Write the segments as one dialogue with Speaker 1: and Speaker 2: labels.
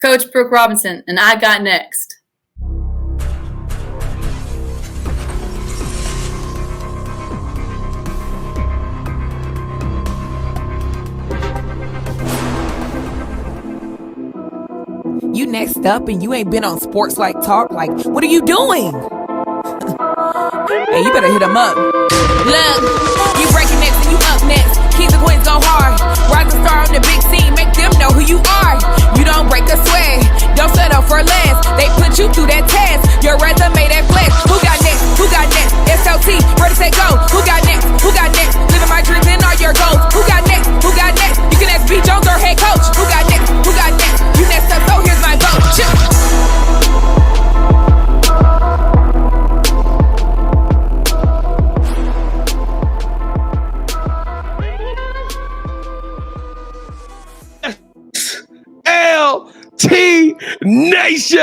Speaker 1: Coach Brooke Robinson, and I got next.
Speaker 2: You next up and you ain't been on Sportslifetalk. Like, what are you doing? Hey, you better hit him up. Look, you breaking next and you up next. Kings and queens go hard. Rise and star on the big scene. Make them know who you are. You don't break a sweat. Don't settle for less. They put you through that test. Your resume that flex. Who got next? Who got next? SLT, ready, set, go. Who got next? Who got next? Living my dreams and all your goals. Who got next? Who got next? You can ask B. Jones or head coach. Who got next? Who got next? You next up, so here's my vote.
Speaker 3: LT Nation!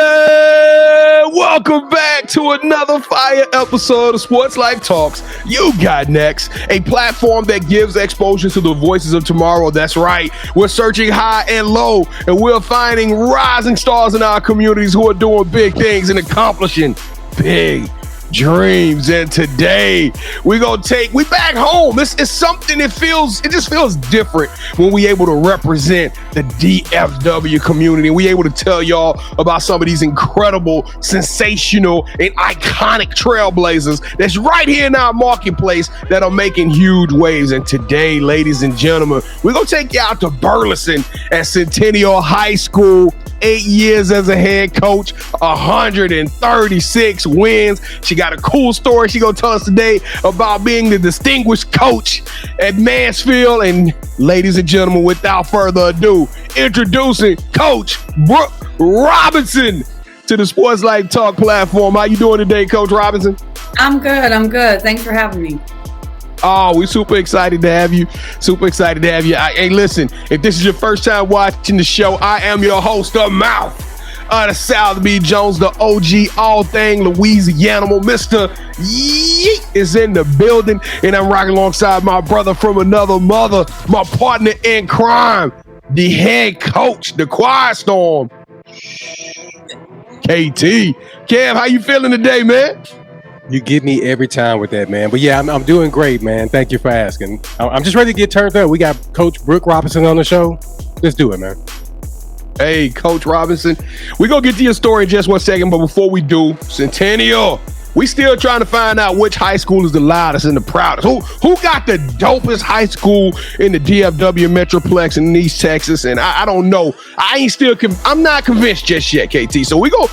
Speaker 3: Welcome back to another fire episode of Sports Life Talks. You got next, a platform that gives exposure to the voices of tomorrow. That's right. We're searching high and low, and we're finding rising stars in our communities who are doing big things and accomplishing big dreams. And today we back home. This is something it just feels different when we able to represent the DFW community. We able to tell y'all about some of these incredible, sensational, and iconic trailblazers that's right here in our marketplace that are making huge waves. And today, ladies and gentlemen, we're gonna take you out to Burleson at Centennial High School. 8 years as a head coach, 136 wins. She got a cool story she gonna tell us today about being the distinguished coach at Mansfield. And ladies and gentlemen, without further ado, introducing Coach Brooke Robinson to the Sports Life Talk platform. How you doing today, Coach Robinson?
Speaker 1: I'm good. Thanks for having me.
Speaker 3: Oh, we're super excited to have you. Hey, listen, if this is your first time watching the show, I am your host, the mouth of the South, B. Jones, the OG, all thing Louisiana. Mr. Yeet is in the building, and I'm rocking alongside my brother from another mother, my partner in crime, the head coach, the Quiet Storm, KT. Kev, how you feeling today, man?
Speaker 4: You get me every time with that, man. But yeah, I'm doing great, man. Thank you for asking. I'm just ready to get turned up. We got Coach Brooke Robinson on the show. Let's do it, man.
Speaker 3: Hey, Coach Robinson. We're going to get to your story in just 1 second. But before we do, Centennial, we still trying to find out which high school is the loudest and the proudest. Who got the dopest high school in the DFW Metroplex in East Texas? And I don't know. I'm not convinced just yet, KT. So we go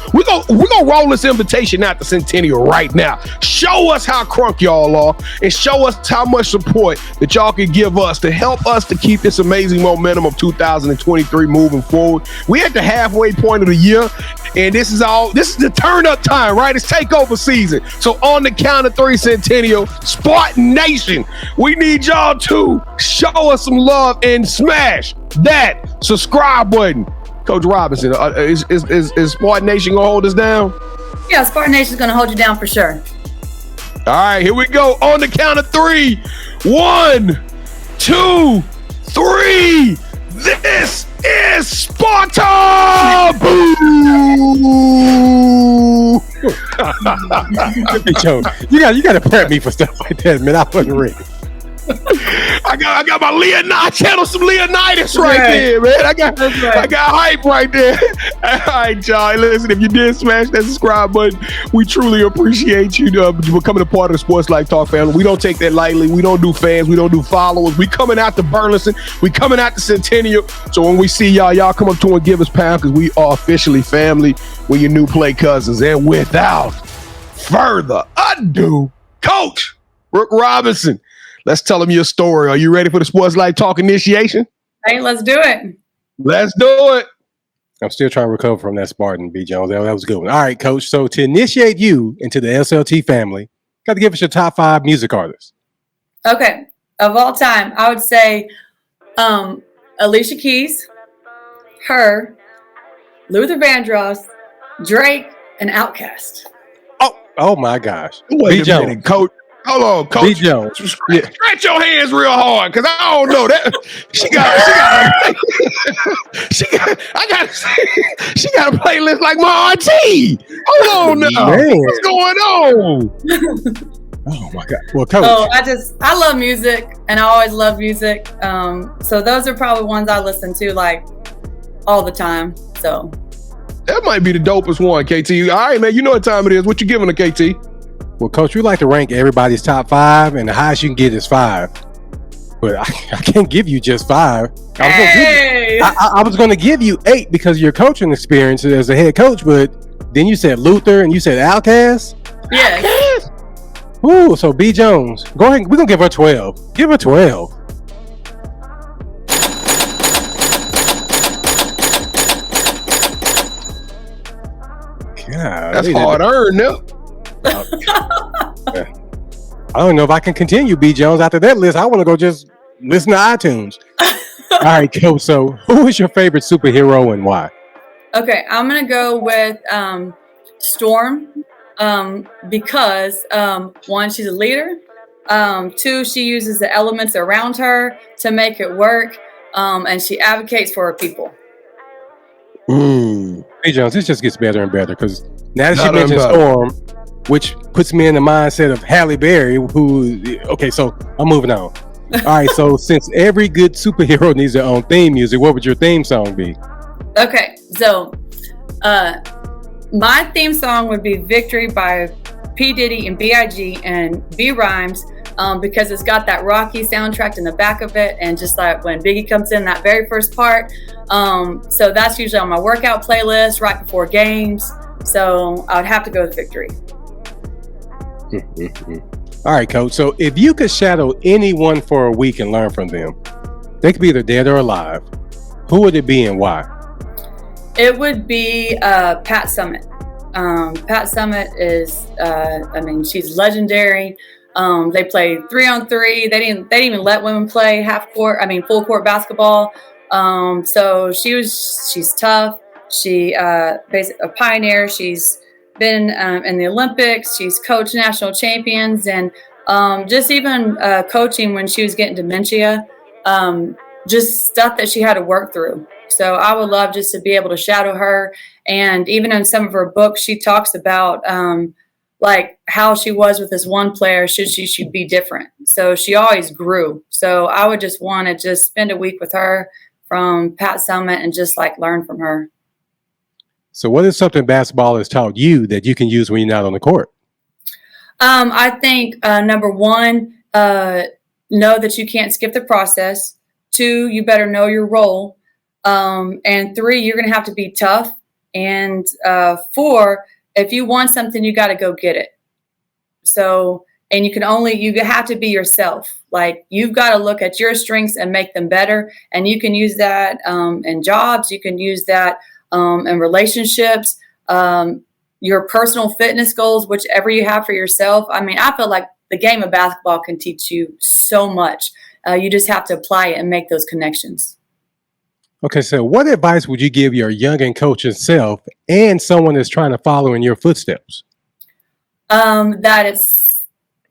Speaker 3: roll this invitation out to Centennial right now. Show us how crunk y'all are and show us how much support that y'all can give us to help us to keep this amazing momentum of 2023 moving forward. We at the halfway point of the year, and this is the turn up time, right? It's takeover season. So on the count of three, Centennial, Spartan Nation, we need y'all to show us some love and smash that subscribe button. Coach Robinson, is Spartan Nation gonna hold us down?
Speaker 1: Yeah, Spartan Nation is gonna hold you down for sure.
Speaker 3: All right, here we go. On the count of three. 1, 2, 3. This is Sparta! Boo!
Speaker 4: you got to prep me for stuff like that, man. I wasn't ready.
Speaker 3: I got my I channeled some Leonidas right there, man. I got hype right there. All right, y'all. Listen, if you did smash that subscribe button, we truly appreciate you becoming a part of the Sports Life Talk family. We don't take that lightly. We don't do fans. We don't do followers. We coming out to Burleson. We coming out to Centennial. So when we see y'all come up to and give us pound because we are officially family. We're your new play cousins. And without further ado, Coach Brooke Robinson, let's tell them your story. Are you ready for the Sports Life Talk initiation?
Speaker 1: Hey, let's do it.
Speaker 3: Let's do it.
Speaker 4: I'm still trying to recover from that Spartan, B. Jones. That was a good one. All right, Coach. So to initiate you into the SLT family, got to give us your top 5 music artists.
Speaker 1: Okay. Of all time, I would say Alicia Keys, her, Luther Vandross, Drake, and Outkast.
Speaker 4: Oh my gosh.
Speaker 3: Wait a minute, Coach. Hold on,
Speaker 4: B.
Speaker 3: Coach.
Speaker 4: Jones. Yeah.
Speaker 3: Stretch your hands real hard, cause I don't know that she got a playlist like my auntie. Hold on now.
Speaker 4: Man.
Speaker 3: What's going on?
Speaker 4: Oh my God. Well, Coach.
Speaker 1: Oh, I love music, and I always love music. So those are probably ones I listen to like all the time. So
Speaker 3: That might be the dopest one, KT. All right, man. You know what time it is. What you giving to KT?
Speaker 4: Well, Coach, we like to rank everybody's top 5, and the highest you can get is 5. But I can't give you just 5. I was going to give you 8 because of your coaching experience as a head coach, but then you said Luther and you said Outkast.
Speaker 1: yeah.
Speaker 4: Ooh, so B. Jones, go ahead. We're going to give her 12. Give her 12. God,
Speaker 3: That's hard earned now.
Speaker 4: I don't know if I can continue, B. Jones. After that list, I want to go just listen to iTunes. All right, Coach. So, who is your favorite superhero and why?
Speaker 1: Okay, I'm gonna go with Storm because 1, she's a leader. 2, she uses the elements around her to make it work, and she advocates for her people.
Speaker 4: B. Jones, this just gets better and better because now that she mentioned Storm, which puts me in the mindset of Halle Berry, okay, so I'm moving on. All right, so since every good superhero needs their own theme music, what would your theme song be?
Speaker 1: Okay, so my theme song would be Victory by P. Diddy and B.I.G. and B. Rhymes, because it's got that Rocky soundtrack in the back of it, and just like when Biggie comes in that very first part. So that's usually on my workout playlist right before games. So I would have to go with Victory.
Speaker 4: All right, Coach. So if you could shadow anyone for a week and learn from them, they could be either dead or alive. Who would it be and why?
Speaker 1: It would be Pat Summitt. Pat Summitt is, she's legendary. They play 3-on-3. They didn't even let women play full court basketball. So she's tough. She basically a pioneer. She's been in the Olympics. She's coached national champions, and just even coaching when she was getting dementia, just stuff that she had to work through. So I would love just to be able to shadow her. And even in some of her books, she talks about like how she was with this one player, should be different. So she always grew. So I would just want to just spend a week with her from Pat Summitt and just like learn from her.
Speaker 4: So what is something basketball has taught you that you can use when you're not on the court?
Speaker 1: I think number 1, know that you can't skip the process. 2, you better know your role. And 3, you're going to have to be tough. And 4, if you want something, you got to go get it. So, and you have to be yourself. Like, you've got to look at your strengths and make them better. And you can use that in jobs. You can use that in relationships, your personal fitness goals, whichever you have for yourself. I mean, I feel like the game of basketball can teach you so much. You just have to apply it and make those connections.
Speaker 4: Okay, so what advice would you give your young and coaching self and someone that's trying to follow in your footsteps?
Speaker 1: I'll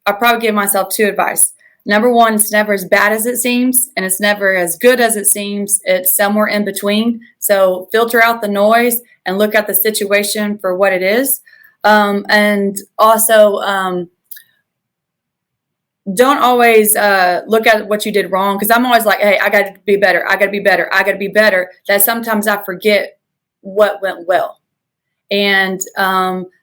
Speaker 1: probably give myself 2 advice. Number 1, it's never as bad as it seems, and it's never as good as it seems. It's somewhere in between. So filter out the noise and look at the situation for what it is. And also, don't always look at what you did wrong, because I'm always like, hey, I got to be better. I got to be better. I got to be better. That sometimes I forget what went well. And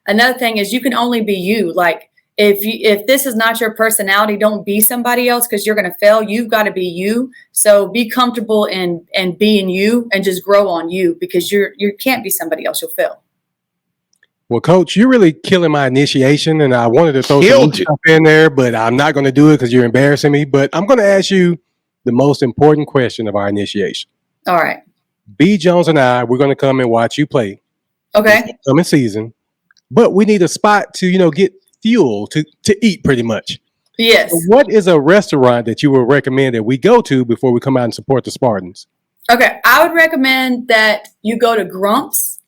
Speaker 1: another thing is, you can only be you. Like, if this is not your personality, don't be somebody else, because you're going to fail. You've got to be you. So be comfortable in being you and just grow on you, because you can't be somebody else. You'll fail.
Speaker 4: Well, Coach, you're really killing my initiation, and I wanted to throw some stuff in there, but I'm not going to do it because you're embarrassing me. But I'm going to ask you the most important question of our initiation.
Speaker 1: All right.
Speaker 4: B. Jones and I, we're going to come and watch you play.
Speaker 1: Okay.
Speaker 4: Coming season, but we need a spot to get fuel to eat, pretty much.
Speaker 1: Yes.
Speaker 4: So what is a restaurant that you would recommend that we go to before we come out and support the Spartans?
Speaker 1: Okay, I would recommend that you go to Grump's,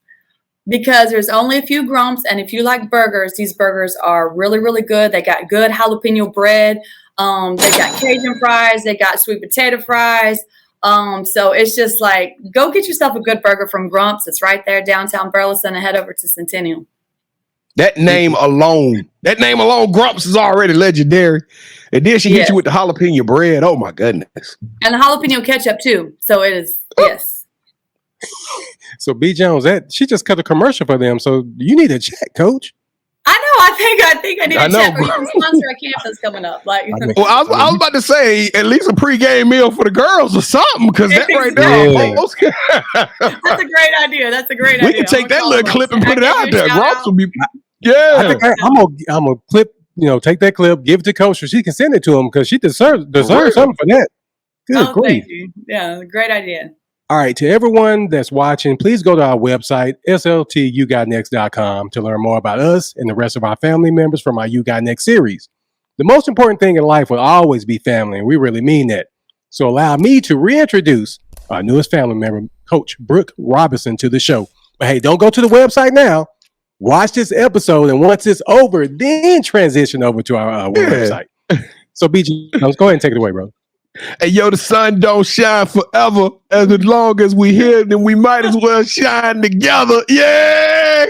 Speaker 1: Because there's only a few grumps, and if you like burgers, these burgers are really, really good. They got good jalapeno bread. They got Cajun fries. They got sweet potato fries. So it's just like, go get yourself a good burger from Grumps. It's right there downtown Burleson, and head over to Centennial.
Speaker 3: That name alone, Grumps is already legendary. And then she hit you with the jalapeno bread. Oh my goodness.
Speaker 1: And the jalapeno ketchup too. So it is, yes.
Speaker 4: So B. Jones, she just cut a commercial for them. So you need a check, Coach.
Speaker 1: I know. I think I need a check. We can sponsor a campus coming up. Like,
Speaker 3: well, I was about to say at least a pregame meal for the girls or something, because that right there.
Speaker 1: That's a great idea.
Speaker 3: We can take that little clip and put it out there. Grumps will be. Yeah,
Speaker 4: I'm gonna clip. Take that clip, give it to Coach, so she can send it to him, because she deserves something for that. Good grief.
Speaker 1: Thank you. Yeah, great idea.
Speaker 4: All right, to everyone that's watching, please go to our website, sltugotnext.com, to learn more about us and the rest of our family members from our You Got Next series. The most important thing in life will always be family, and we really mean that. So allow me to reintroduce our newest family member, Coach Brooke Robinson, to the show. But hey, don't go to the website now. Watch this episode, and once it's over, then transition over to our website. So BG, let's go ahead and take it away, bro.
Speaker 3: Hey, yo, the sun don't shine forever. As long as we here, then we might as well shine together. Yeah.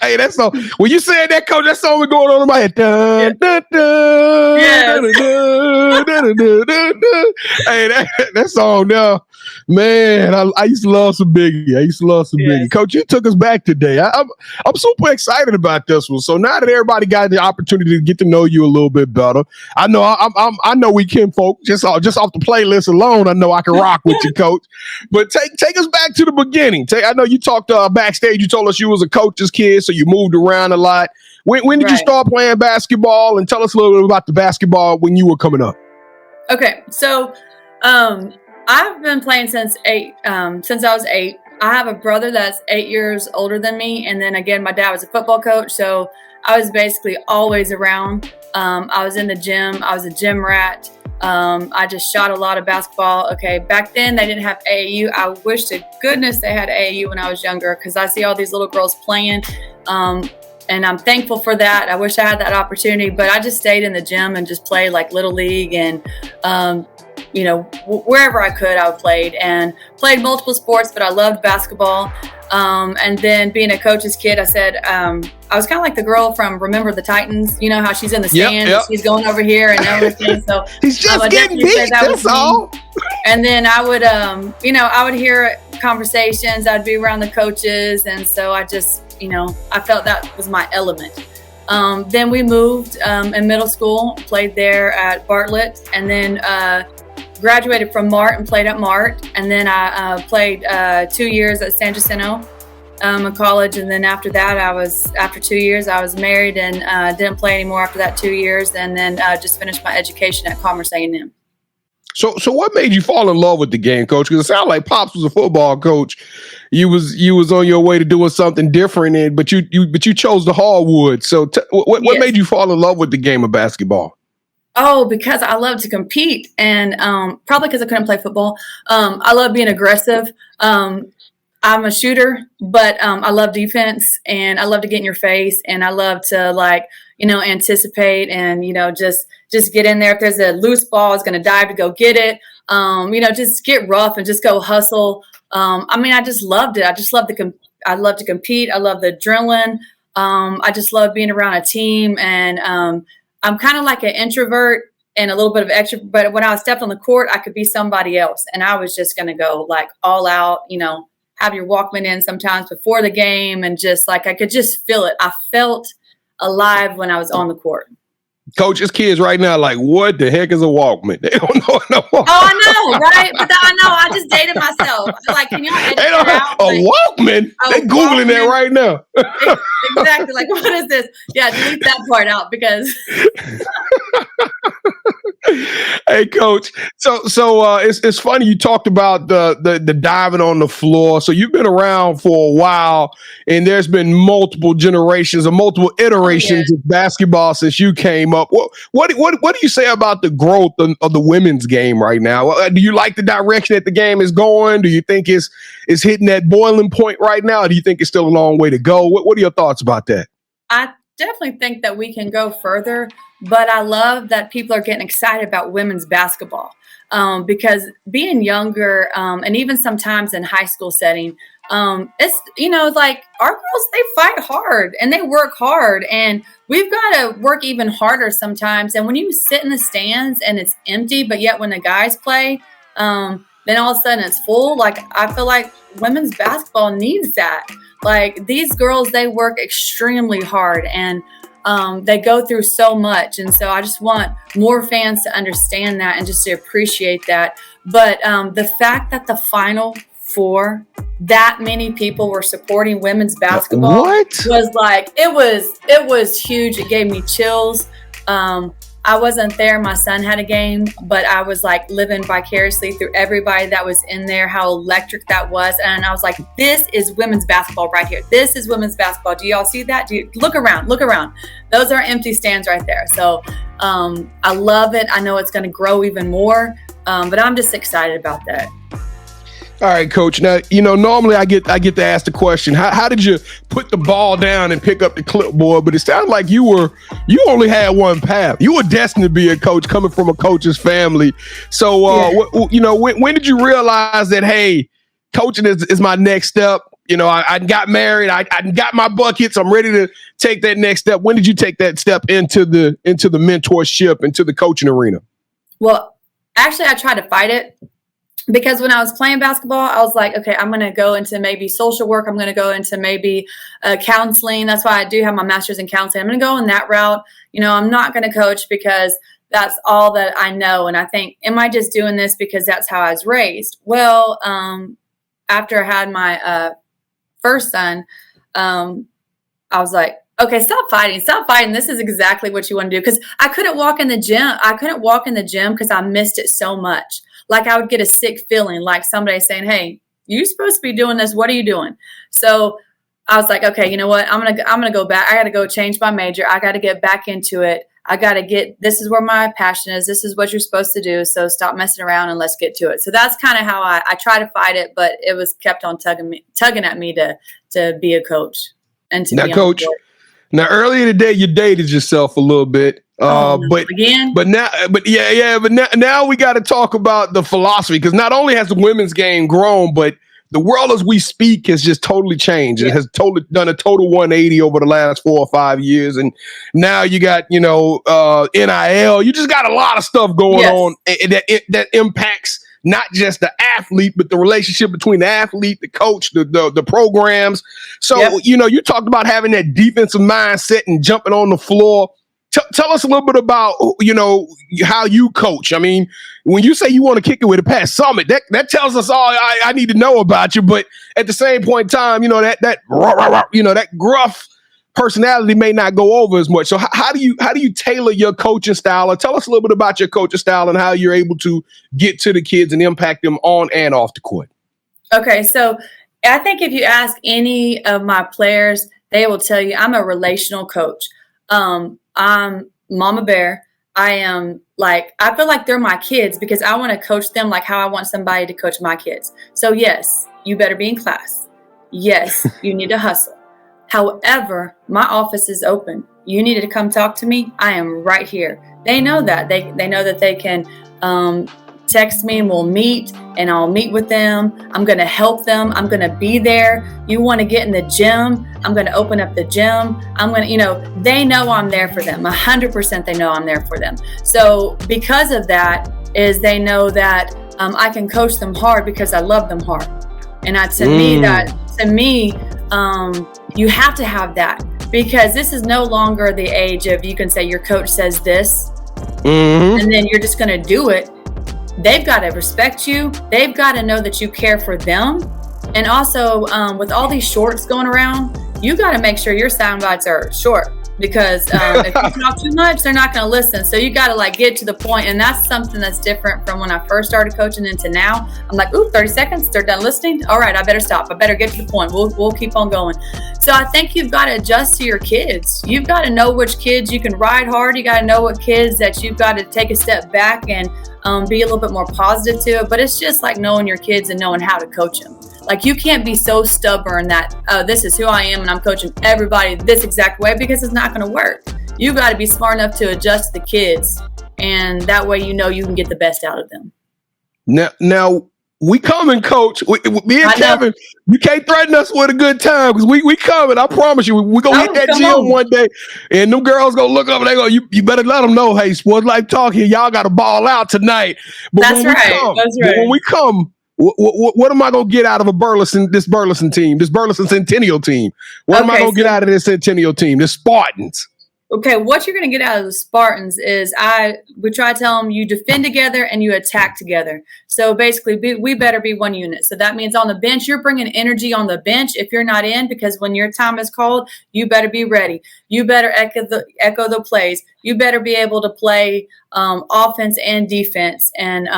Speaker 3: Hey, that song. When you said that, Coach, that song was going on in my head. Dun, dun, dun, dun, dun, dun, dun, dun. Hey, that song now, man, I used to love some Biggie. Coach, you took us back today. I'm super excited about this one. So now that everybody got the opportunity to get to know you a little bit better, I know I know we can, folks. Just off the playlist alone, I know I can rock with you, Coach. But take us back to the beginning. I know you talked backstage. You told us you was a coach's kid, so you moved around a lot. When did you start playing basketball? And tell us a little bit about the basketball when you were coming up.
Speaker 1: Okay, so I've been playing since I was 8. I have a brother that's 8 years older than me, and then again, my dad was a football coach, so I was basically always around. I was in the gym. I was a gym rat. I just shot a lot of basketball. Okay, back then they didn't have AAU. I wish to goodness they had AAU when I was younger, because I see all these little girls playing, and I'm thankful for that. I wish I had that opportunity, but I just stayed in the gym and just played like Little League and wherever I could, I played multiple sports, but I loved basketball. And then being a coach's kid, I said, I was kind of like the girl from Remember the Titans. You know how she's in the stands, she's going over here and everything. So
Speaker 3: he's just getting beat. That's all.
Speaker 1: And then I would, I would hear conversations. I'd be around the coaches, and so I just, I felt that was my element. Then we moved in middle school, played there at Bartlett, and then graduated from Mart and played at Mart. And then I played 2 years at San Jacinto in college. And then after that, after 2 years, I was married and didn't play anymore after that 2 years. And then just finished my education at Commerce A&M.
Speaker 3: So what made you fall in love with the game, Coach? Because it sounded like Pops was a football coach. You was on your way to doing something different, but you chose the hardwood. So what made you fall in love with the game of basketball?
Speaker 1: Oh, because I love to compete, and probably because I couldn't play football. I love being aggressive. I'm a shooter, but I love defense, and I love to get in your face, and I love to anticipate and just get in there. If there's a loose ball, I was going to dive to go get it. Just get rough and just go hustle. I just loved it. I love to compete. I love the adrenaline. I just love being around a team, and I'm kind of like an introvert and a little bit of extrovert, but when I stepped on the court, I could be somebody else. And I was just going to go like all out, have your Walkman in sometimes before the game. And just like, I could just feel it. I felt alive when I was on the court.
Speaker 3: Coach's kids right now, like, what the heck is a Walkman? They don't know what a Walkman.
Speaker 1: Oh, I know, right? But I know. I just dated myself. I'm like, can y'all edit that out?
Speaker 3: A Walkman? They're Googling that right now.
Speaker 1: Exactly. Like, what is this? Yeah, delete that part out because.
Speaker 3: Hey, Coach. So it's funny you talked about the diving on the floor. So you've been around for a while, and there's been multiple generations or multiple iterations of basketball since you came up. What do you say about the growth of the women's game right now? Do you like the direction that the game is going? Do you think it's hitting that boiling point right now? Or do you think it's still a long way to go? What are your thoughts about that?
Speaker 1: I definitely think that we can go further, but I love that people are getting excited about women's basketball because being younger and even sometimes in high school setting, it's, like our girls, they fight hard and they work hard, and we've got to work even harder sometimes. And when you sit in the stands and it's empty, but yet when the guys play, then all of a sudden it's full. Like, I feel like women's basketball needs that. Like, these girls, they work extremely hard, and they go through so much. And so I just want more fans to understand that and just to appreciate that. But the fact that the Final Four, that many people were supporting women's basketball was like, it was huge. It gave me chills. I wasn't there. My son had a game, but I was like living vicariously through everybody that was in there, how electric that was. And I was like, this is women's basketball right here. This is women's basketball. Do y'all see that? Look around. Those are empty stands right there. So I love it. I know it's going to grow even more, but I'm just excited about that.
Speaker 3: All right, Coach. Now, normally I get to ask the question, how did you put the ball down and pick up the clipboard? But it sounded like you only had one path. You were destined to be a coach, coming from a coach's family. So, when did you realize that, hey, coaching is my next step? I got married. I got my buckets. I'm ready to take that next step. When did you take that step into the mentorship, into the coaching arena? Well,
Speaker 1: actually, I tried to fight it. Because when I was playing basketball, I was like, okay, I'm going to go into maybe social work. I'm going to go into maybe counseling. That's why I do have my master's in counseling. I'm going to go in that route. I'm not going to coach because that's all that I know. And I think, am I just doing this because that's how I was raised? Well, after I had my first son, I was like, okay, stop fighting. This is exactly what you want to do. Because I couldn't walk in the gym because I missed it so much. Like, I would get a sick feeling, like somebody saying, hey, you're supposed to be doing this. What are you doing? So I was like, okay, you know what? I'm gonna go back. I got to go change my major. I got to get back into it. This is where my passion is. This is what you're supposed to do. So stop messing around and let's get to it. So that's kind of how I try to fight it, but it was kept on tugging at me to be a coach and to be
Speaker 3: Coach. Now, earlier today, you dated yourself a little bit. Now we got to talk about the philosophy, because not only has the women's game grown, but the world as we speak has just totally changed. Yeah. It has done a total 180 over the last 4 or 5 years. And now you got, NIL. You just got a lot of stuff going on that impacts not just the athlete, but the relationship between the athlete, the coach, the programs. So, you talked about having that defensive mindset and jumping on the floor. Tell us a little bit about, how you coach. I mean, when you say you want to kick it with a Pat Summitt, that tells us all I need to know about you. But at the same point in time, that gruff personality may not go over as much. So how do you tailor your coaching style? Or tell us a little bit about your coaching style and how you're able to get to the kids and impact them on and off the court.
Speaker 1: Okay, so I think if you ask any of my players, they will tell you I'm a relational coach. I'm Mama Bear. I feel like they're my kids because I want to coach them like how I want somebody to coach my kids. So yes, you better be in class. Yes, you need to hustle. However, my office is open. You needed to come talk to me. I am right here. They know that. They know that they can text me and we'll meet, and I'll meet with them. I'm going to help them. I'm going to be there. You want to get in the gym? I'm going to open up the gym. They know I'm there for them. 100% they know I'm there for them. So because of that is they know that I can coach them hard because I love them hard. And to me, you have to have that, because this is no longer the age of you can say your coach says this, and then you're just going to do it. They've got to respect you. They've got to know that you care for them. And also, with all these shorts going around, you got to make sure your sound bites are short. because if you talk too much, they're not going to listen. So you got to like get to the point, and that's something that's different from when I first started coaching into now. I'm like, ooh, 30 seconds, they're done listening. All right, I better stop. I better get to the point. We'll keep on going. So I think you've got to adjust to your kids. You've got to know which kids you can ride hard. You got to know what kids that you've got to take a step back and be a little bit more positive to it. But it's just like knowing your kids and knowing how to coach them. Like, you can't be so stubborn that, this is who I am and I'm coaching everybody this exact way, because it's not going to work. You got to be smart enough to adjust to the kids, and that way you know you can get the best out of them.
Speaker 3: Now we coming, Coach. Me and Kevin, you can't threaten us with a good time, because we coming. I promise you. We're going to hit that gym one day, and them girls going to look up and they go, you better let them know, hey, Sports Life Talk here. Y'all got to ball out tonight. But
Speaker 1: That's right.
Speaker 3: when we come, what am I going to get out of this Burleson team, this Burleson Centennial team? What am I going to get out of this Centennial team, this Spartans?
Speaker 1: Okay, what you're going to get out of the Spartans is we try to tell them you defend together and you attack together. So basically, we better be one unit. So that means on the bench, you're bringing energy on the bench if you're not in, because when your time is called, you better be ready. You better echo the plays. You better be able to play offense and defense. And,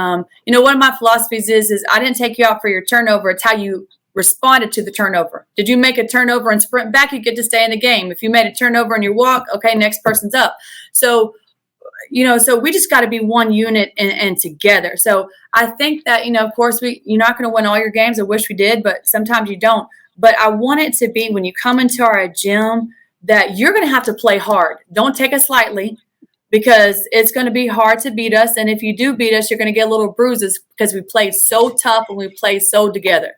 Speaker 1: one of my philosophies is I didn't take you out for your turnover. It's how you responded to the turnover. Did you make a turnover and sprint back? You get to stay in the game. If you made a turnover and you walk, okay, next person's up. So, so we just got to be one unit and together. So I think that, of course, you're not going to win all your games. I wish we did, but sometimes you don't. But I want it to be, when you come into our gym, that you're going to have to play hard. Don't take us lightly, because it's going to be hard to beat us. And if you do beat us, you're going to get little bruises, because we played so tough and we played so together.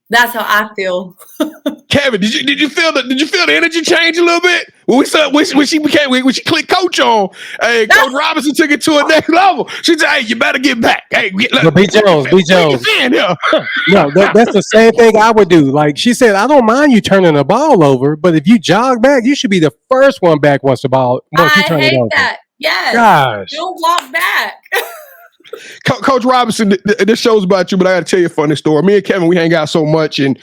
Speaker 1: That's how I feel.
Speaker 3: Kevin, did you feel the energy change a little bit when she clicked Coach on? Hey, Coach Robinson took it to a next level. She said, "Hey, you better get back. Hey, B. Jones.
Speaker 4: No, that's the same thing I would do. Like she said, I don't mind you turning the ball over, but if you jog back, you should be the first one back once you turn it over.
Speaker 1: I hate that. Yes.
Speaker 4: Gosh.
Speaker 1: Don't walk back.
Speaker 3: Coach Robinson, this show's about you, but I got to tell you a funny story. Me and Kevin, we hang out so much, and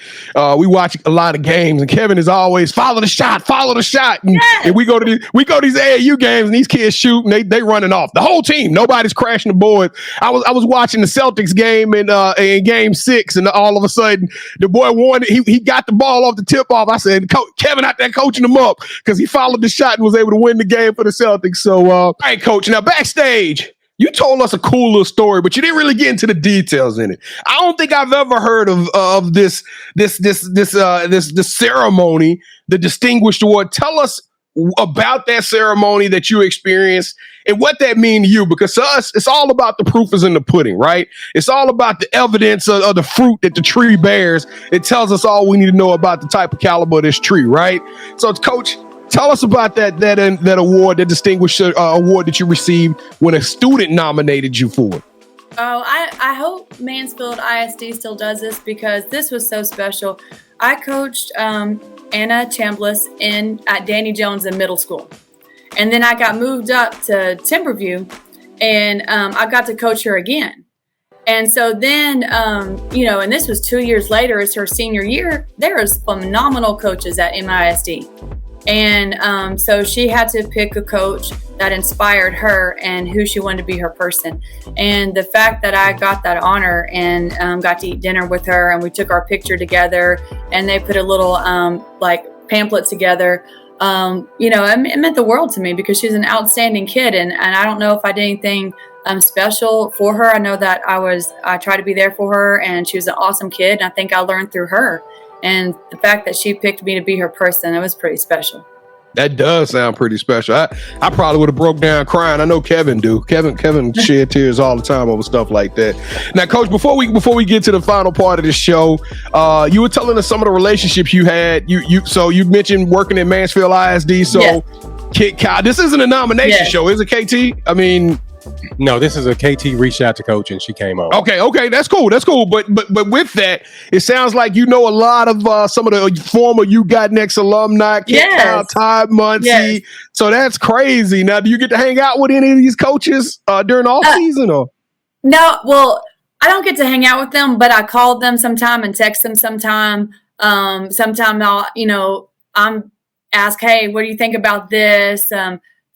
Speaker 3: we watch a lot of games. And Kevin is always follow the shot. And we go to these AAU games, and these kids shoot, and they running off. The whole team, nobody's crashing the board. I was watching the Celtics game in Game 6, and all of a sudden the boy won. He got the ball off the tip off. I said, Kevin out there coaching him up, because he followed the shot and was able to win the game for the Celtics. So, all right, Coach. Now backstage, you told us a cool little story, but you didn't really get into the details in it. I don't think I've ever heard of this ceremony, the Distinguished Award. Tell us about that ceremony that you experienced and what that means to you, because to us, it's all about the proof is in the pudding, right? It's all about the evidence of the fruit that the tree bears. It tells us all we need to know about the type of caliber of this tree, right? So, Coach, tell us about that award, that distinguished award that you received when a student nominated you for it.
Speaker 1: Oh, I hope Mansfield ISD still does this, because this was so special. I coached Anna Chambliss at Danny Jones in middle school. And then I got moved up to Timberview, and I got to coach her again. And so then, and this was 2 years later, it's her senior year. There was phenomenal coaches at MISD. And so she had to pick a coach that inspired her and who she wanted to be her person. And the fact that I got that honor and got to eat dinner with her, and we took our picture together, and they put a little pamphlet together, it meant the world to me, because she's an outstanding kid. And I don't know if I did anything special for her. I know that I tried to be there for her, and she was an awesome kid. And I think I learned through her. And the fact that she picked me to be her person, it was pretty special.
Speaker 3: That does sound pretty special. I probably would have broke down crying. I know Kevin do. Kevin shed tears all the time over stuff like that. Now, Coach, before we get to the final part of the show, you were telling us some of the relationships you had. You mentioned working at Mansfield ISD. So, yes. This isn't a nomination show, is it, KT? I mean,
Speaker 4: no, this is a KT reached out to Coach and she came on.
Speaker 3: Okay, that's cool. But with that, it sounds like you know a lot of some of the former You Got Next alumni, Kyle, Todd, Muncie. Yes. So that's crazy. Now, do you get to hang out with any of these coaches during off season or?
Speaker 1: No, well, I don't get to hang out with them, but I called them sometime and text them sometime. Sometime ask, hey, what do you think about this?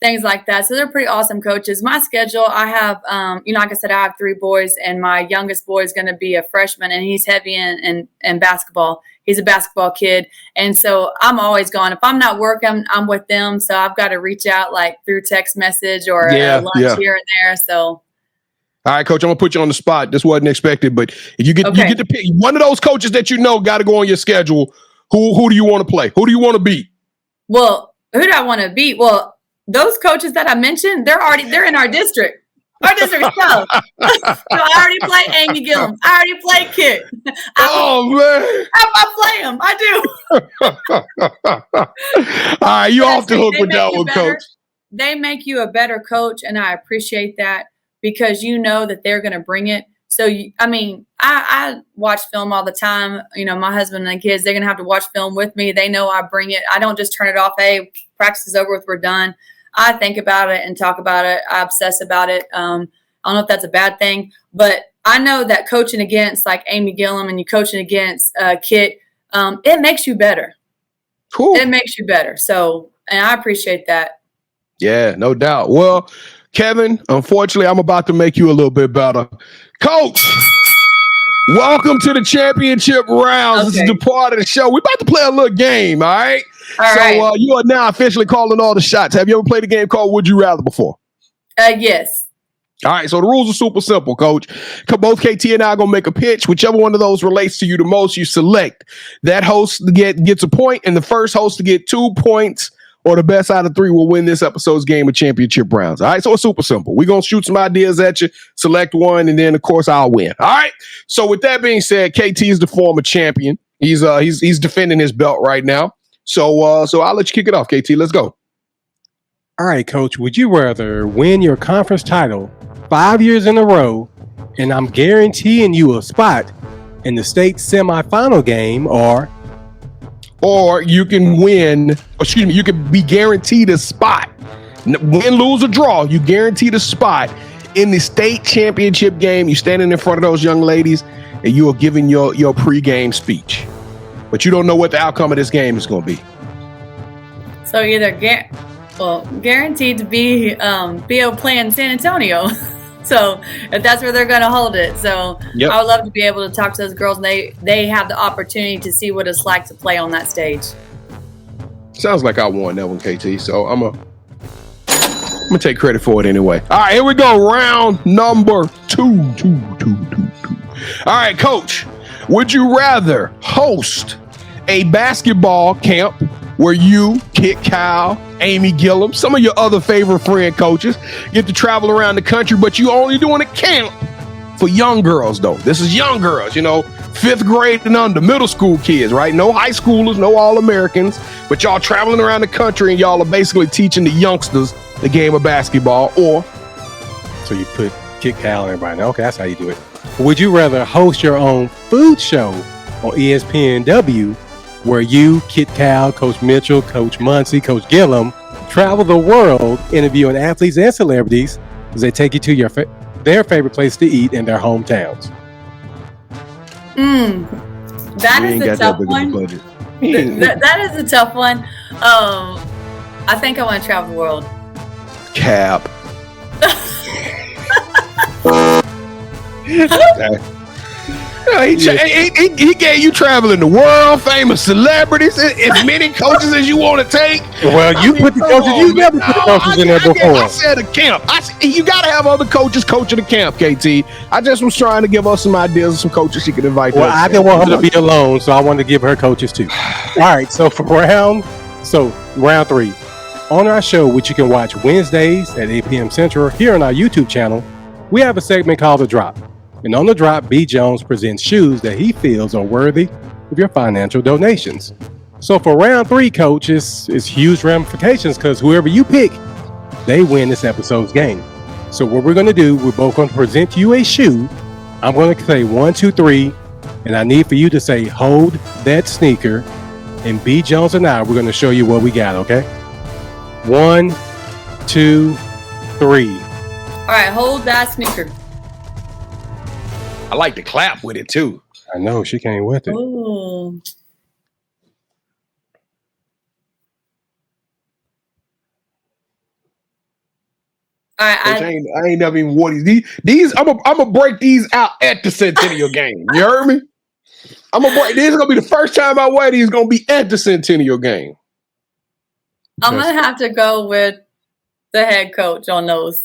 Speaker 1: Things like that. So they're pretty awesome coaches. My schedule, I have, like I said, I have 3 boys, and my youngest boy is going to be a freshman, and he's heavy in basketball. He's a basketball kid. And so I'm always gone. If I'm not working, I'm with them. So I've got to reach out like through text message or lunch here and there. So.
Speaker 3: All right, Coach, I'm going to put you on the spot. This wasn't expected, but if you get to pick one of those coaches that got to go on your schedule, who do you want to play? Who do you want to beat?
Speaker 1: Well, who do I want to beat? Well, those coaches that I mentioned, they're in our district. Our district show. So I already played Amy Gillum. I already played Kit.
Speaker 3: Man.
Speaker 1: I play them. I do.
Speaker 3: All right, you off the hook with that one, Coach.
Speaker 1: They make you a better coach, and I appreciate that because you know that they're going to bring it. So, I watch film all the time. My husband and the kids, they're going to have to watch film with me. They know I bring it. I don't just turn it off. Hey, practice is over with. We're done. I think about it and talk about it. I obsess about it. I don't know if that's a bad thing, but I know that coaching against like Amy Gillum and you coaching against Kit, it makes you better.
Speaker 3: Cool.
Speaker 1: It makes you better. So, and I appreciate that.
Speaker 3: Yeah, no doubt. Well, Kevin, unfortunately, I'm about to make you a little bit better. Coach, welcome to the championship rounds. This is the part of the show. We're about to play a little game, all right?
Speaker 1: All right.
Speaker 3: You are now officially calling all the shots. Have you ever played a game called Would You Rather before?
Speaker 1: Yes.
Speaker 3: All right, so the rules are super simple, Coach. Both KT and I are going to make a pitch. Whichever one of those relates to you the most, you select. That host gets a point, and the first host to get 2 points or the best out of 3 will win this episode's game of championship rounds. All right, so it's super simple. We're going to shoot some ideas at you, select one, and then, of course, I'll win. All right, so with that being said, KT is the former champion. He's defending his belt right now. So I'll let you kick it off, KT. Let's go.
Speaker 4: All right, Coach, would you rather win your conference title 5 years in a row, and I'm guaranteeing you a spot in the state semifinal game, or
Speaker 3: you can you can be guaranteed a spot. Win, lose, or draw, you guaranteed a spot in the state championship game. You're standing in front of those young ladies, and you are giving your pregame speech. But you don't know what the outcome of this game is going to be.
Speaker 1: So either guaranteed to be able to play in San Antonio. So if that's where they're going to hold it. So I would love to be able to talk to those girls, and they have the opportunity to see what it's like to play on that stage.
Speaker 3: Sounds like I won that one, KT. So I'm gonna take credit for it anyway. All right, here we go. Round number 2. All right, Coach. Would you rather host a basketball camp where you, Kit Kyle, Amy Gillum, some of your other favorite friend coaches get to travel around the country, but you only doing a camp for young girls, though? This is young girls, 5th grade and under, middle school kids, right? No high schoolers, no All-Americans, but y'all traveling around the country and y'all are basically teaching the youngsters the game of basketball. Or
Speaker 4: so you put Kit Kyle and everybody. Okay, that's how you do it. Would you rather host your own food show on ESPNW, where you, Kit Cal, Coach Mitchell, Coach Muncie, Coach Gillum travel the world interviewing athletes and celebrities as they take you to their favorite place to eat in their hometowns?
Speaker 1: That is a tough one. That is a tough one. I think I want to travel the world.
Speaker 3: Cap. He gave you traveling the world, famous celebrities, as many coaches as you want to take.
Speaker 4: Well, put the coaches. You never put the coaches in there before.
Speaker 3: I said a camp. You got to have other coaches coaching the camp, KT. I just was trying to give us some ideas of some coaches she could invite.
Speaker 4: Well, I didn't want her to be alone, so I wanted to give her coaches too. All right, so for round 3. On our show, which you can watch Wednesdays at 8 p.m. Central here on our YouTube channel, we have a segment called The Drop. And on The Drop, B. Jones presents shoes that he feels are worthy of your financial donations. So for round 3, Coach, it's huge ramifications because whoever you pick, they win this episode's game. So what we're going to do, we're both going to present you a shoe. I'm going to say 1, 2, 3, and I need for you to say, hold that sneaker. And B. Jones and I, we're going to show you what we got, okay? 1, 2, 3.
Speaker 1: All right, hold that sneaker.
Speaker 3: I like to clap with it too.
Speaker 4: I know, she came with it.
Speaker 1: Ooh.
Speaker 3: I ain't never even wore these. I'm gonna break these out at the Centennial game. You heard me? I'm gonna break. This is gonna be the first time I wear these. Gonna be at the Centennial game.
Speaker 1: I'm gonna have to go with the head coach on those.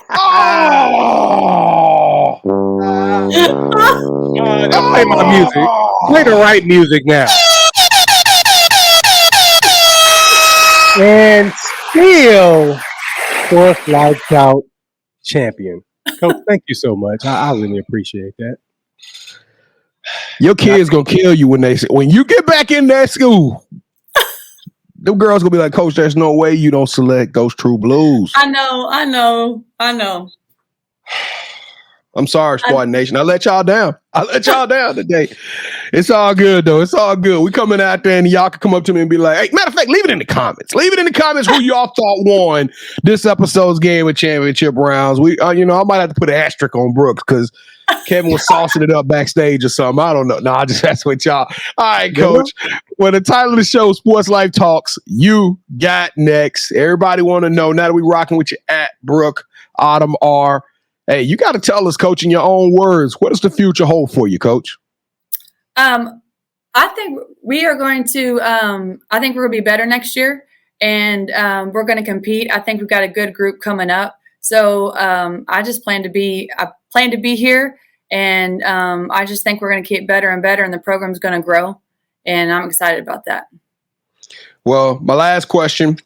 Speaker 3: Oh!
Speaker 4: Play my music. Play the right music now. And still, Sportslifetalk champion. Coach, thank you so much. I really appreciate that.
Speaker 3: Your kid's gonna kill you when you get back in that school. Them girls gonna be like, Coach, there's no way you don't select those True Blues.
Speaker 1: I know.
Speaker 3: I'm sorry, Spartan Nation. I let y'all down. Today. It's all good, though. It's all good. We coming out there, and y'all can come up to me and be like, hey, matter of fact, leave it in the comments. Leave it in the comments who y'all thought won this episode's game of championship rounds. We, I might have to put an asterisk on Brooks because Kevin was saucing it up backstage or something. I don't know. No, I just that's with y'all. All right, Coach. Well, the title of the show, Sports Life Talks, you got next. Everybody want to know, now that we rocking with you at Brooke, Autumn R. Hey, you got to tell us, Coach, in your own words, what does the future hold for you, Coach?
Speaker 1: I think we are going to, I think we're going to be better next year, and we're going to compete. I think we've got a good group coming up. So I just plan to be here, and I just think we're going to keep better and better, and the program's going to grow, and I'm excited about that. Well, my last question.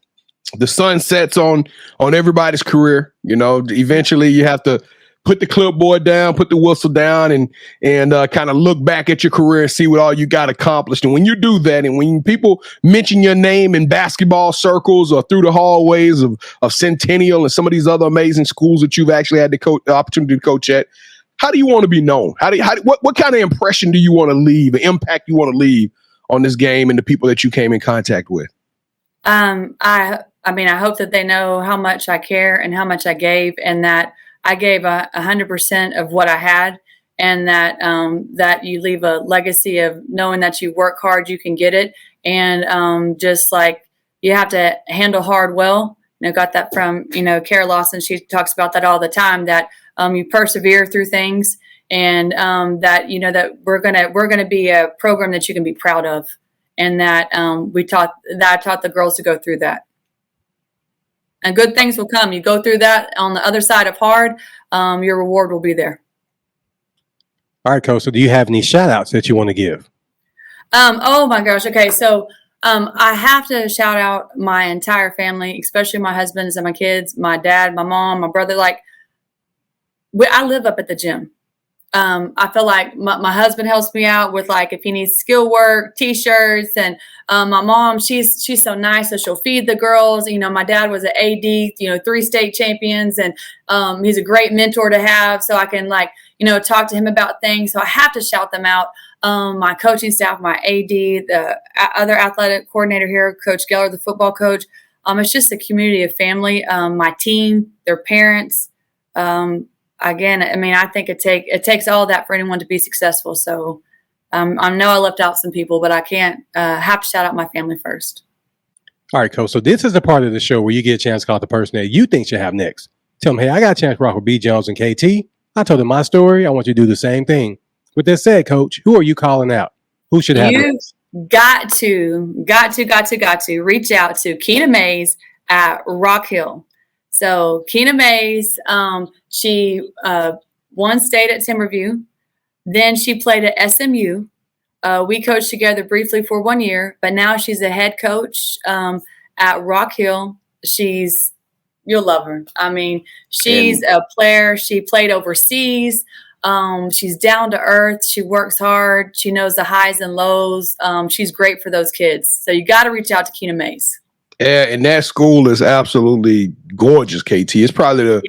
Speaker 1: The sun sets on everybody's career. Eventually you have to put the clipboard down, put the whistle down, and kind of look back at your career and see what all you got accomplished. And when you do that, and when people mention your name in basketball circles or through the hallways of Centennial and some of these other amazing schools that you've actually had the opportunity to coach at, how do you want to be known? What kind of impression do you want to leave, an impact you want to leave on this game and the people that you came in contact with? I hope that they know how much I care and how much I gave, and that I gave 100% of what I had, and that you leave a legacy of knowing that you work hard, you can get it. And just like you have to handle hard well. Got that from, Kara Lawson. She talks about that all the time, that you persevere through things, and that, that we're going to be a program that you can be proud of. And that I taught the girls to go through that. And good things will come. You go through that on the other side of hard, your reward will be there.
Speaker 4: All right, Coach. So do you have any shout outs that you want to give?
Speaker 1: Oh my gosh. Okay. So I have to shout out my entire family, especially my husbands and my kids, my dad, my mom, my brother. I live up at the gym. I feel like my husband helps me out with, like, if he needs skill work, t-shirts, and my mom, she's so nice, so she'll feed the girls. My dad was an AD, 3 state champions, and he's a great mentor to have, so I can talk to him about things. So I have to shout them out. My coaching staff, my AD, the other athletic coordinator here, Coach Geller, the football coach. It's just a community of family. My team, their parents. Again, I think it takes all that for anyone to be successful. So I know I left out some people, but I can't have to shout out my family first.
Speaker 4: All right, Coach. So this is the part of the show where you get a chance to call the person that you think should have next. Tell them, hey, I got a chance to rock with B. Jones and KT. I told them my story. I want you to do the same thing. With that said, Coach, who are you calling out? Who should have next?
Speaker 1: Got to reach out to Keena Mays at Rock Hill. So Keena Mays, she won state at Timberview. Then she played at SMU. We coached together briefly for 1 year, but now she's a head coach at Rock Hill. You'll love her. She's a player. She played overseas. She's down to earth. She works hard. She knows the highs and lows. She's great for those kids. So you got to reach out to Keena Mays.
Speaker 3: Yeah, and that school is absolutely gorgeous, KT. It's probably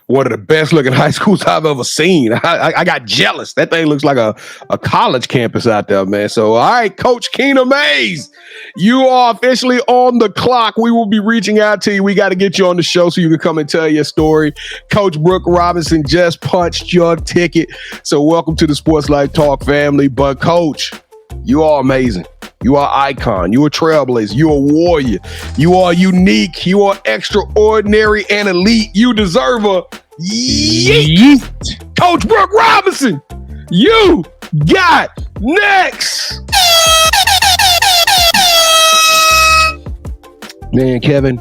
Speaker 3: one of the best looking high schools I've ever seen. I got jealous. That thing looks like a college campus out there, man. So, all right, Coach Keena Mays, you are officially on the clock. We will be reaching out to you. We got to get you on the show so you can come and tell your story. Coach Brooke Robinson just punched your ticket. So welcome to the Sports Life Talk family. But, Coach, you are amazing. You are icon. You are trailblazer. You are warrior. You are unique. You are extraordinary and elite. You deserve a yeet. Coach Brooke Robinson, you got next. Man, Kevin.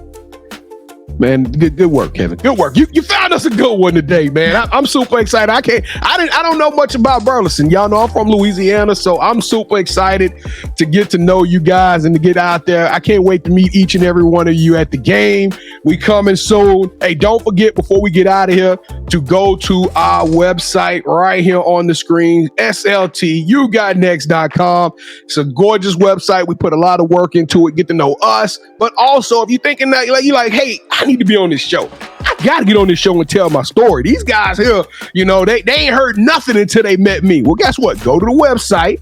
Speaker 3: Man, good work, Kevin. Good work. You found us a good one today, man. I'm super excited. I don't know much about Burleson. Y'all know I'm from Louisiana, so I'm super excited to get to know you guys and to get out there. I can't wait to meet each and every one of you at the game. We coming soon. Hey, don't forget before we get out of here to go to our website right here on the screen, sltyougotnext.com. It's a gorgeous website. We put a lot of work into it. Get to know us, but also if you're thinking that you're like, hey, I need to be on this show. I got to get on this show and tell my story. These guys here, they ain't heard nothing until they met me. Well, guess what? Go to the website,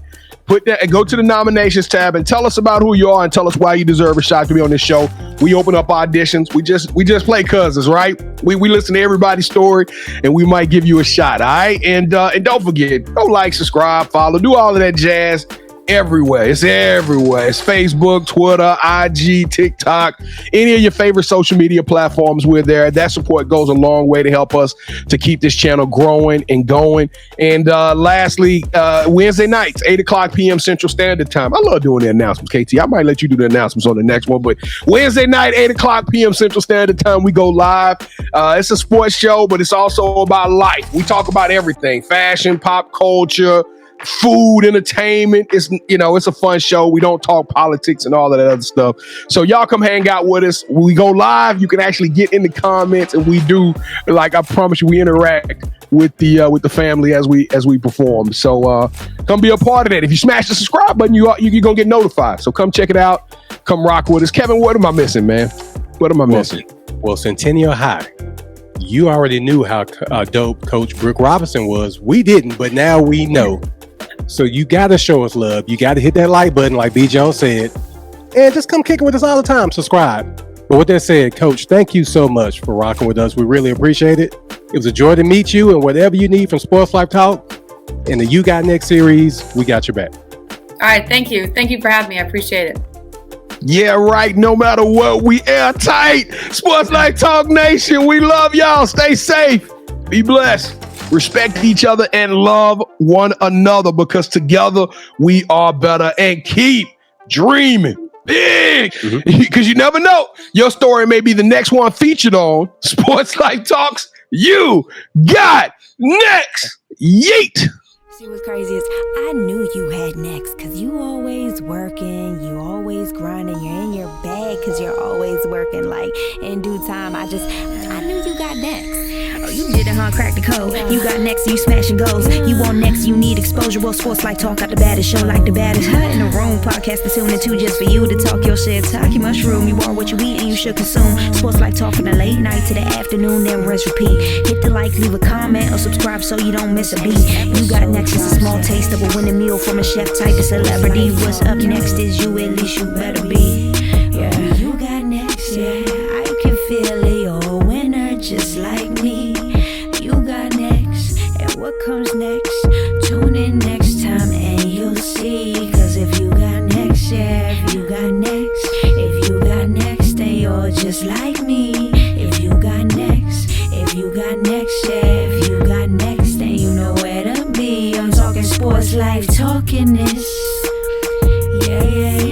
Speaker 3: go to the nominations tab and tell us about who you are and tell us why you deserve a shot to be on this show. We open up auditions. We just play cousins, right? We listen to everybody's story and we might give you a shot, all right? And don't forget, go like, subscribe, follow, do all of that jazz. Everywhere. It's everywhere. It's Facebook, Twitter, IG, TikTok, any of your favorite social media platforms. We're there. That support goes a long way to help us to keep this channel growing and going. And lastly, Wednesday nights, 8:00 p.m. Central Standard Time. I love doing the announcements, KT. I might let you do the announcements on the next one, but Wednesday night, 8:00 p.m. Central Standard Time, we go live. It's a sports show, but it's also about life. We talk about everything: fashion, pop culture, food, entertainment. It's a fun show. We don't talk politics and all of that other stuff. So y'all come hang out with us. When we go live, you can actually get in the comments, and we do, like I promise you, we interact with the family as we perform. So come be a part of that. If you smash the subscribe button, you're gonna get notified. So come check it out. Come rock with us. Kevin, what am I missing, man? What am I missing?
Speaker 4: Well, Centennial High. You already knew how dope Coach Brooke Robinson was. We didn't, but now we know. So you got to show us love. You got to hit that like button like B. Jones said. And just come kick it with us all the time. Subscribe. But with that said, Coach, thank you so much for rocking with us. We really appreciate it. It was a joy to meet you. And whatever you need from Sports Life Talk in the You Got Next series, we got your back.
Speaker 1: All right. Thank you. Thank you for having me. I appreciate it.
Speaker 3: Yeah, right. No matter what, we airtight. Sports Life Talk Nation. We love y'all. Stay safe. Be blessed. Respect each other and love one another, because together we are better. And keep dreaming big, because you never know. Your story may be the next one featured on Sports Life Talks. You got next. Yeet.
Speaker 2: See what's crazy is I knew you had next, because you always working, you always grinding, you're in your bag because you're always working. Like in due time, I knew you got next. Oh, you did it, huh? Crack the code. You got next, you smashing goals. You want next, you need exposure. Well, Sports Like Talk got the baddest show, like the baddest in the room. Podcast to tune into just for you to talk your shit. Talk your mushroom. You are what you eat and you should consume. Sports Like Talk from the late night to the afternoon, then rest repeat. Hit the like, leave a comment, or subscribe so you don't miss a beat. You got next is a small taste of a winning meal from a chef type of celebrity. What's up next is you, at least you better be. Yeah, you got next, yeah. I can feel it, you're a winner just like me. You got next, and what comes next? Tune in next time and you'll see. Cause if you got next, yeah, if you got next, then you're just like me. If you got next, yeah, if you got next, then you know where to be. I'm talking Sports Life, talking this. Yeah, yeah, yeah.